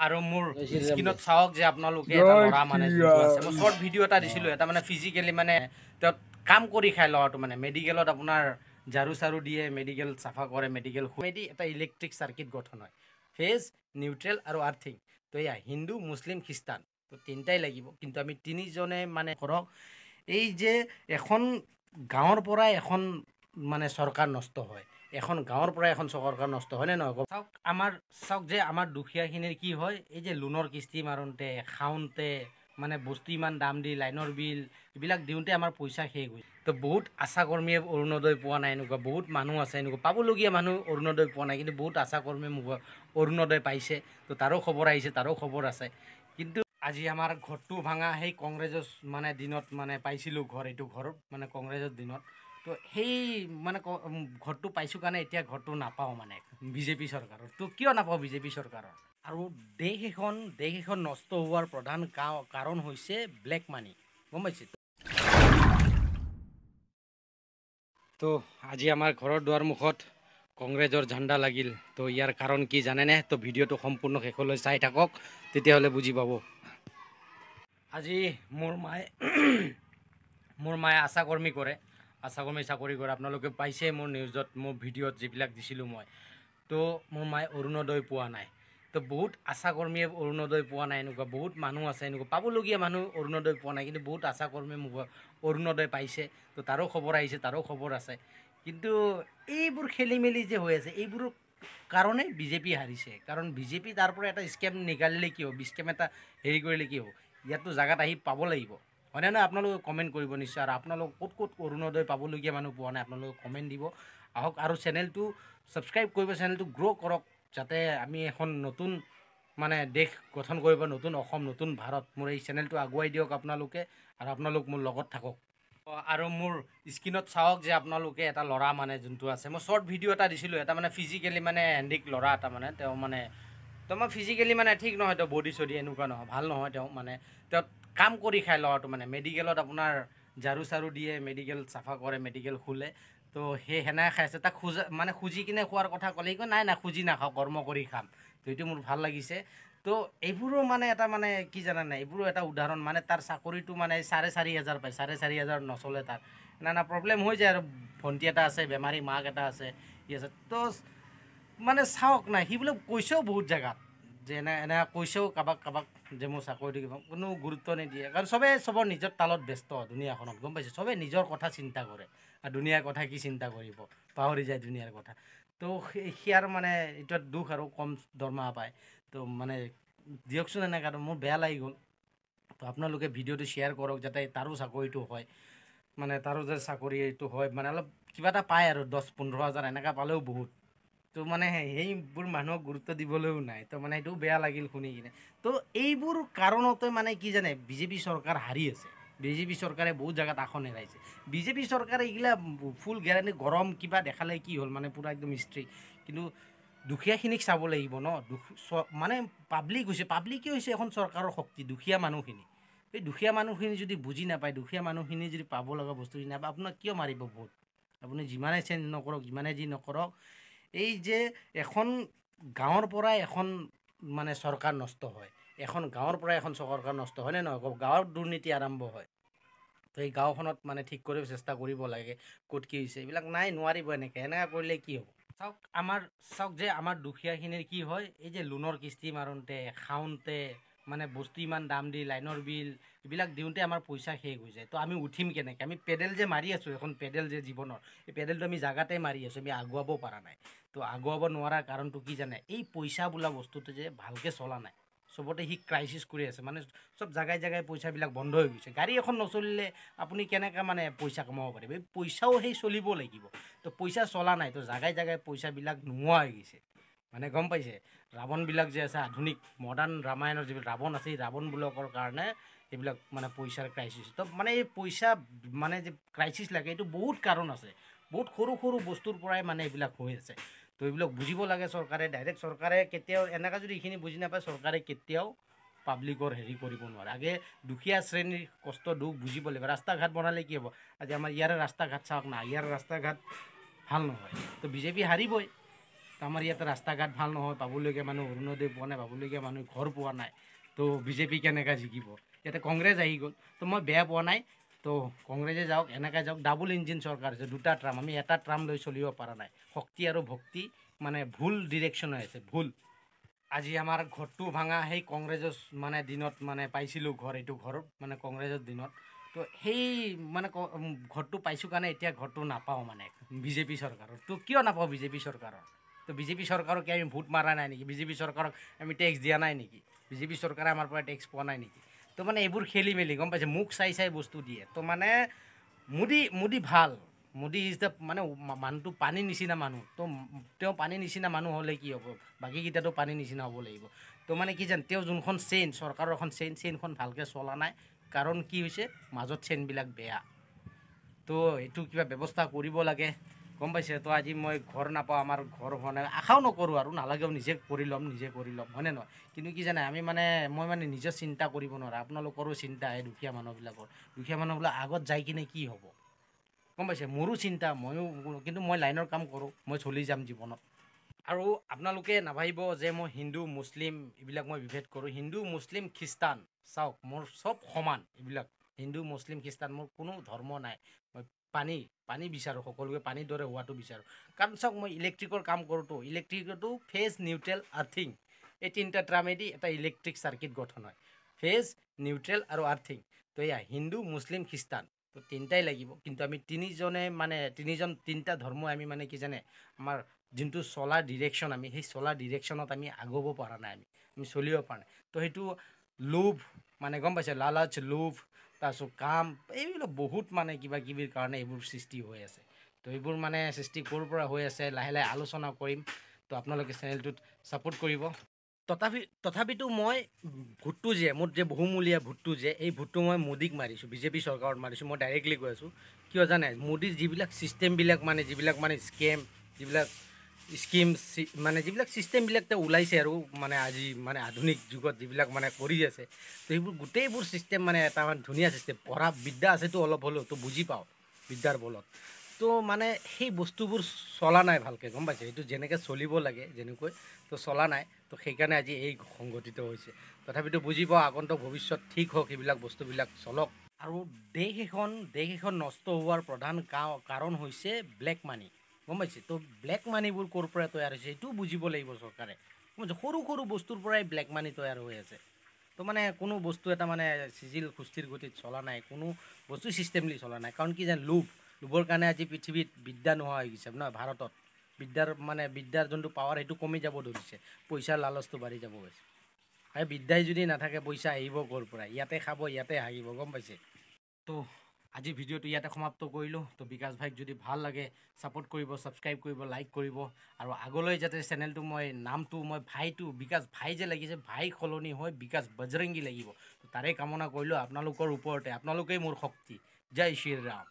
আৰু মোৰ স্ক্ৰীনত চাওক যে আপোনালোকে এটা ল'ৰা মানে যোনটো আছে মই শ্বৰ্ট ভিডিঅ' এটা দিছিলোঁ এটা মানে ফিজিকেলি মানে তেওঁ কাম কৰি খায় ল'ৰাটো মানে মেডিকেলত আপোনাৰ ঝাৰু চাৰু দিয়ে মেডিকেল চাফা কৰে মেডিকেল দি এটা ইলেক্ট্ৰিক চাৰ্কিট গঠন হয় ফেজ নিউট্ৰেল আৰু আৰ্থিং তো এয়া হিন্দু মুছলিম খ্ৰীষ্টান তো তিনিটাই লাগিব কিন্তু আমি তিনিজনে মানে ধৰক এই যে এখন গাঁৱৰ পৰা এখন মানে চৰকাৰ নষ্ট হয় এখন গাঁৱৰ পৰা এখন চৰকাৰ নষ্ট হয়নে নহয় চাওক চাওক যে আমাৰ দুখীয়াখিনিৰ কি হয় এই যে লোনৰ কিস্তি মাৰোঁতে খাওঁতে মানে বস্তু ইমান দাম দি লাইনৰ বিল এইবিলাক দিওঁতে আমাৰ পইচা শেষ হৈ তো বহুত আশা কৰ্মীয়ে অৰুণোদয় পোৱা নাই এনেকুৱা বহুত মানুহ আছে এনেকুৱা পাবলগীয়া মানুহ অৰুণোদয় পোৱা নাই কিন্তু বহুত আশা কৰ্মীয়ে অৰুণোদয় পাইছে তো তাৰো খবৰ আহিছে তাৰো খবৰ আছে কিন্তু আজি আমাৰ ঘৰটো ভাঙা সেই কংগ্ৰেছৰ মানে দিনত মানে পাইছিলোঁ এইটো ঘৰ মানে কংগ্ৰেছৰ দিনত তো সেই মানে ঘৰটো পাইছোঁ কাৰণে এতিয়া ঘৰটো নাপাওঁ মানে বিজেপি চৰকাৰৰ তো কিয় নাপাওঁ বিজেপি চৰকাৰৰ আৰু দেশ এখন নষ্ট হোৱাৰ প্ৰধান কাৰণ হৈছে ব্লেক মানি গম পাইছে তো আজি আমাৰ ঘৰৰ দুৱাৰ মুখত কংগ্ৰেছৰ ঝাণ্ডা লাগিল তো ইয়াৰ কাৰণ কি জানেনে তো ভিডিঅ'টো সম্পূৰ্ণ শেষলৈ চাই থাকক তেতিয়াহ'লে বুজি পাব আজি মোৰ মায়ে আশাকৰ্মী কৰে আশাকৰ্মী চাকৰি কৰে আপোনালোকে পাইছে মোৰ নিউজত মোৰ ভিডিঅ'ত যিবিলাক দিছিলোঁ মই তো মোৰ মায়ে অৰুণোদয় পোৱা নাই তো বহুত আশাকৰ্মীয়ে অৰুণোদয় পোৱা নাই এনেকুৱা বহুত মানুহ আছে এনেকুৱা পাবলগীয়া মানুহ অৰুণোদয় পোৱা নাই কিন্তু বহুত আশাকৰ্মীয়ে অৰুণোদয় পাইছে তো তাৰো খবৰ আহিছে তাৰো খবৰ আছে কিন্তু এইবোৰ খেলি মেলি যে হৈ আছে এইবোৰৰ কাৰণে বিজেপি হাৰিছে কাৰণ বিজেপি তাৰ পৰা এটা স্কেম নিকালিলে কি হ'ব স্কেম এটা হেৰি কৰিলে কি হ'ব ইয়াতো জাগাত আহি পাব লাগিব হয়নে নহয় আপোনালোকে কমেণ্ট কৰিব নিশ্চয় আৰু আপোনালোক ক'ত অৰুণোদয় পাবলগীয়া মানুহ পোৱা নাই আপোনালোকে কমেণ্ট দিব আহক আৰু চেনেলটো ছাবস্ক্ৰাইব কৰিব চেনেলটো গ্ৰ' কৰক যাতে আমি এখন নতুন মানে দেশ গঠন কৰিব নতুন অসম নতুন ভাৰত মোৰ এই চেনেলটো আগুৱাই দিয়ক আপোনালোকে আৰু আপোনালোক মোৰ লগত থাকক আৰু মোৰ স্ক্ৰীনত চাওক যে আপোনালোকে এটা ল'ৰা মানে যোনটো আছে মই শ্বৰ্ট ভিডিঅ' এটা দিছিলোঁ এটা মানে ফিজিকেলি মানে হেণ্ডিক ল'ৰা এটা মানে তেওঁ মানে তো মই ফিজিকেলি মানে ঠিক নহয় তেওঁ বডি চডি এনেকুৱা নহয় ভাল নহয় তেওঁ মানে তেওঁ কাম কৰি খায় ল'ৰাটো মানে মেডিকেলত আপোনাৰ ঝাৰু চাৰু দিয়ে মেডিকেল চাফা কৰে মেডিকেল খোলে তো সেই সেনাই খাইছে তাক খুজি কিনে খোৱাৰ কথা ক'লে কয় নাই খুজি নাখাওঁ কৰ্ম কৰি খাম তো এইটো মোৰ ভাল লাগিছে তো এইবোৰো মানে এটা মানে কি জানা নাই এইবোৰো এটা উদাহৰণ মানে তাৰ চাকৰিটো মানে 4,500 পায় 4,500 নচলে তাৰ নানা প্ৰব্লেম হৈ যায় আৰু ভণ্টি এটা আছে বেমাৰী মাক এটা আছে ই আছে তো মানে চাওক নাই সি বোলে কৈছেও বহুত জেগাত যে এনে কৈছেও কাৰোবাক যে মোৰ চাকৰিটো কিবা কোনো গুৰুত্ব নিদিয়ে কাৰণ চবৰ নিজৰ তালত ব্যস্ত দুনিয়াখনত গম পাইছে চবেই নিজৰ কথা চিন্তা কৰে আৰু দুনিয়াৰ কথা কি চিন্তা কৰিব পাহৰি যায় দুনিয়াৰ কথা তো সেয়াৰ মানে এইটো দুখ আৰু কম দৰমহা পায় তো মানে দিয়কচোন এনেকৈ আৰু মোৰ বেয়া লাগি গ'ল তো আপোনালোকে ভিডিঅ'টো শ্বেয়াৰ কৰক যাতে তাৰো চাকৰিটো হয় মানে তাৰো যে চাকৰিটো হয় মানে অলপ কিবা এটা পায় আৰু 10-15 হাজাৰ এনেকৈ পালেও বহুত তো মানে সেইবোৰ মানুহক গুৰুত্ব দিবলৈও নাই তো মানে এইটোও বেয়া লাগিল শুনি কিনে তো এইবোৰ কাৰণতে মানে কি জানে বিজেপি চৰকাৰ হাৰি আছে বিজেপি চৰকাৰে বহুত জেগাত আসন হেৰাইছে বিজেপি চৰকাৰে এইগিলা ফুল গেৰাণ্টি গৰম কিবা দেখালে কি হ'ল মানে পূৰা একদম ষ্ট্ৰিক কিন্তু দুখীয়াখিনিক চাব লাগিব ন মানে পাব্লিকেই হৈছে এখন চৰকাৰৰ শক্তি দুখীয়া মানুহখিনি এই দুখীয়া মানুহখিনি যদি বুজি নাপায় দুখীয়া মানুহখিনি যদি পাব লগা বস্তুখিনি নাপায় আপোনাক কিয় মাৰিব ভোট আপুনি যিমানে চেঞ্জ নকৰক যিমানে যি নকৰক এই যে এখন গাঁৱৰ পৰা এখন মানে চৰকাৰ নষ্ট হয় এখন গাঁৱৰ পৰা এখন চৰকাৰ নষ্ট হয়নে নহয় গাঁৱৰ দুৰ্নীতি আৰম্ভ হয় তো এই গাঁওখনত মানে ঠিক কৰিব চেষ্টা কৰিব লাগে ক'ত কি হৈছে এইবিলাক নাই নোৱাৰিব এনেকৈ কৰিলে কি হ'ব চাওক যে আমাৰ দুখীয়াখিনিৰ কি হয় এই যে লোনৰ কিস্তি মাৰোঁতে খাওঁতে মানে বস্তু ইমান দাম দি লাইনৰ বিল এইবিলাক দিওঁতে আমাৰ পইচা শেষ হৈ যায় তো আমি উঠিম কেনেকৈ আমি পেডেল যে মাৰি আছোঁ এখন পেডেল যে জীৱনৰ এই পেডেলটো আমি জাগাতে মাৰি আছোঁ আমি আগুৱাব পৰা নাই তো আগুৱাব নোৱাৰাৰ কাৰণটো কি জানে এই পইচা বোলা বস্তুটো যে ভালকৈ চলা নাই চবতে সি ক্ৰাইচিছ কৰি আছে মানে চব জাগাই পইচাবিলাক বন্ধ হৈ গৈছে গাড়ী এখন নচলিলে আপুনি কেনেকৈ মানে পইচা কমাব পাৰিব এই পইচাও সেই চলিব লাগিব তো পইচা চলা নাই তো জাগাই পইচাবিলাক নোহোৱা হৈ গৈছে মানে গম পাইছে ৰাৱণবিলাক যে আছে আধুনিক মডাৰ্ণ ৰামায়ণৰ যিবিলাক ৰাৱণ আছে এই ৰাৱণবিলাকৰ কাৰণে এইবিলাক মানে পইচাৰ ক্ৰাইচিছ তো মানে এই পইচা মানে যে ক্ৰাইচিছ লাগে এইটো বহুত কাৰণ আছে বহুত সৰু বস্তুৰ পৰাই মানে এইবিলাক হৈ আছে তো এইবিলাক বুজিব লাগে চৰকাৰে ডাইৰেক্ট চৰকাৰে কেতিয়াও এনেকৈ যদি এইখিনি বুজি নাপায় চৰকাৰে কেতিয়াও পাব্লিকৰ হেৰি কৰিব নোৱাৰে আগে দুখীয়া শ্ৰেণীৰ কষ্ট দুখ বুজিব লাগিব ৰাস্তা ঘাট বনালে কি হ'ব আজি আমাৰ ইয়াৰে ৰাস্তা ঘাট চাওক না ইয়াৰ ৰাস্তা ঘাট ভাল নহয় তো বিজেপি হাৰিবই তো আমাৰ ইয়াতে ৰাস্তা ঘাট ভাল নহয়, পাবলগীয়া মানুহ অৰুণোদয় পোৱা নাই, পাবলগীয়া মানুহ ঘৰ পোৱা নাই। তো বিজেপি কেনেকৈ জিকিব? ইয়াতে কংগ্ৰেছ আহি গ'ল। তো মই বেয়া পোৱা নাই, তো কংগ্ৰেছে যাওক, এনেকৈ যাওক। ডাবল ইঞ্জিন চৰকাৰ আছে, দুটা ট্ৰাম। আমি এটা ট্ৰাম লৈ চলিব পৰা নাই। শক্তি আৰু ভক্তি মানে ভুল ডিৰেকশ্যন হৈ আছে, ভুল। আজি আমাৰ ঘৰটো ভাঙা সেই কংগ্ৰেছৰ মানে দিনত মানে পাইছিলোঁ ঘৰ, এইটো ঘৰ মানে কংগ্ৰেছৰ দিনত। তো সেই মানে ঘৰটো পাইছোঁ কাৰণে এতিয়া ঘৰটো নাপাওঁ মানে বিজেপি চৰকাৰৰ। তো কিয় নাপাওঁ বিজেপি চৰকাৰৰ? তো বিজেপি চৰকাৰক আমি ভোট মাৰা নাই নেকি? বিজেপি চৰকাৰক আমি টেক্স দিয়া নাই নেকি? বিজেপি চৰকাৰে আমাৰ পৰা টেক্স পোৱা নাই নেকি? তো মানে এইবোৰ খেলি মেলি, গম পাইছে? মোক চাই চাই বস্তু দিয়ে। তো মানে মোদী ভাল। মোদী ইজ দ্য মানে মানুহটো পানীৰ নিচিনা মানুহ। তো তেওঁ পানীৰ নিচিনা মানুহ হ'লে কি হ'ব? বাকীকেইটাতো পানীৰ নিচিনা হ'ব লাগিব। তো মানে কি জানে, তেওঁ যোনখন চেইন, চৰকাৰৰ এখন চেইনখন ভালকৈ চলা নাই। কাৰণ কি হৈছে, মাজত চেইনবিলাক বেয়া। তো এইটো কিবা ব্যৱস্থা কৰিব লাগে, গম পাইছে? তো আজি মই ঘৰ নাপাওঁ, আমাৰ ঘৰ হোৱা নাই, আশাও নকৰোঁ আৰু নালাগেও, নিজে কৰি ল'ম হয়নে নহয়? কিন্তু কি জানে, মই মানে নিজে চিন্তা কৰিব নোৱাৰোঁ। আপোনালোকৰো চিন্তা এই দুখীয়া মানুহবিলাক আগত যাই কিনে কি হ'ব, গম পাইছে? মোৰো চিন্তা, কিন্তু মই লাইনৰ কাম কৰোঁ, মই চলি যাম জীৱনত। আৰু আপোনালোকে নাভাবিব যে মই হিন্দু মুছলিম এইবিলাক মই বিভেদ কৰোঁ। হিন্দু মুছলিম খ্ৰীষ্টান চাওক, মোৰ চব সমান। এইবিলাক হিন্দু মুছলিম খ্ৰীষ্টান মোৰ কোনো ধৰ্ম নাই। মই পানী বিচাৰোঁ, সকলোকে পানীৰ দৰে হোৱাটো বিচাৰোঁ। কাৰণ চাওক, মই ইলেক্ট্ৰিকৰ কাম কৰোঁতো, ইলেক্ট্ৰিকতো ফেজ, নিউট্ৰেল, আৰ্থিং, এই তিনিটা ট্ৰামেদি এটা ইলেক্ট্ৰিক চাৰ্কিট গঠন হয়। ফেজ, নিউট্ৰেল আৰু আৰ্থিং। তো এয়া হিন্দু মুছলিম খ্ৰীষ্টান, তো তিনিটাই লাগিব। কিন্তু আমি তিনিটা ধৰ্ম আমি মানে কি জানে, আমাৰ যোনটো চলা ডিৰেকশ্যন, আমি সেই চলা ডিৰেকশ্যনত আমি আগুৱাব পৰা নাই, আমি চলিব পৰা নাই। তো সেইটো লোভ মানে, গম পাইছে? লালাচ, লোভ, তাৰপিছত কাম, এইবিলাক বহুত মানে কিবা কিবিৰ কাৰণে এইবোৰ সৃষ্টি হৈ আছে। তো এইবোৰ মানে সৃষ্টি ক'ৰ পৰা হৈ আছে লাহে লাহে আলোচনা কৰিম। তো আপোনালোকে চেনেলটোত ছাপোৰ্ট কৰিব। তথাপিতো মই ভোটটো মোৰ যে বহুমূলীয়া ভোটটো এই ভোটটো মই মোদীক মাৰিছোঁ, বিজেপি চৰকাৰত মাৰিছোঁ। মই ডাইৰেক্টলি কৈ আছোঁ, কিয় জানে? মোদীৰ যিবিলাক ছিষ্টেমবিলাক মানে স্কেম, যিবিলাক স্কিম মানে যিবিলাক ছিষ্টেমবিলাক তেওঁ ওলাইছে আৰু মানে আজি মানে আধুনিক যুগত যিবিলাক মানে কৰি আছে, তো সেইবোৰ গোটেইবোৰ ছিষ্টেম মানে এটা মানে ধুনীয়া ছিষ্টেম। পঢ়া বিদ্যা আছেতো অলপ হ'লেও, তো বুজি পাওঁ বিদ্যাৰ বলত। তো মানে সেই বস্তুবোৰ চলা নাই ভালকৈ, গম পাইছে? সেইটো যেনেকৈ চলিব লাগে যেনেকৈ, তো চলা নাই। তো সেইকাৰণে আজি এই সংঘটিত হৈছে। তথাপিতো বুজি পাওঁ, আগন্তুক ভৱিষ্যত ঠিক হওক, এইবিলাক বস্তুবিলাক চলক। আৰু দেশ এখন নষ্ট হোৱাৰ প্ৰধান কাৰণ হৈছে ব্লেক মানি, গম পাইছে? তো ব্লেক মানিবোৰ ক'ৰ পৰা তৈয়াৰ হৈছে এইটোও বুজিব লাগিব চৰকাৰে। সৰু সৰু বস্তুৰ পৰাই ব্লেক মানি তৈয়াৰ হৈ আছে। তো মানে কোনো বস্তু এটা মানে চিজিল সুস্থিৰ গতিত চলা নাই, কোনো বস্তু ছিষ্টেমলি চলা নাই। কাৰণ কি জানে, লোভৰ কাৰণে আজি পৃথিৱীত বিদ্যা নোহোৱা হৈ গৈছে নহয়, ভাৰতত বিদ্যাৰ যোনটো পাৱাৰ সেইটো কমি যাব ধৰিছে, পইচাৰ লালচটো বাঢ়ি যাব গৈছে। আৰু বিদ্যাই যদি নাথাকে, পইচা আহিব ক'ৰ পৰা? ইয়াতে খাব, ইয়াতে হাগিব, গম পাইছে? তো আজি ভিডিঅ'টো ইয়াতে সমাপ্ত কৰিলোঁ। তো বিকাশ ভাইক যদি ভাল লাগে ছাপোৰ্ট কৰিব, ছাবস্ক্ৰাইব কৰিব, লাইক কৰিব। আৰু আগলৈ যাতে চেনেলটো নামটো বিকাশ ভাই যে লাগিছে, ভাই সলনি হৈ বিকাশ বজৰংগী লাগিব। তো তাৰে কামনা কৰিলোঁ আপোনালোকৰ ওপৰতে। আপোনালোকেই মোৰ শক্তি। জয় শ্ৰী ৰাম।